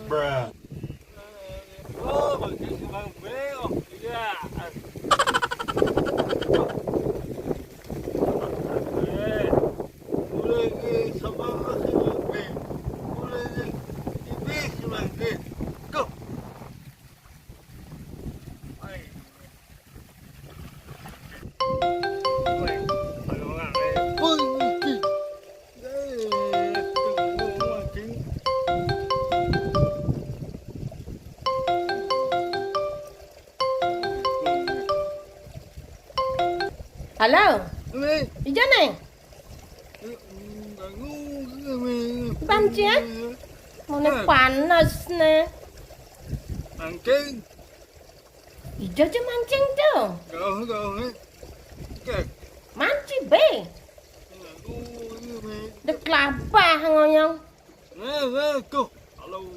Bruh. Oh, mancing kembang beo. Iya. Mulai ke sabang si Mangke. Mulai ke ibis si Mangke. Go. Ay. Weh, kalau orang ni. Pun mesti. Tunggu mancing. Halo, Ini. Ijo nih, Pancen? Mau nih panas nih. Mancing. Ijo aja mancing tuh. Gak. Cek. Mancing be. Dek kelapa ngoyong. Go. Halo.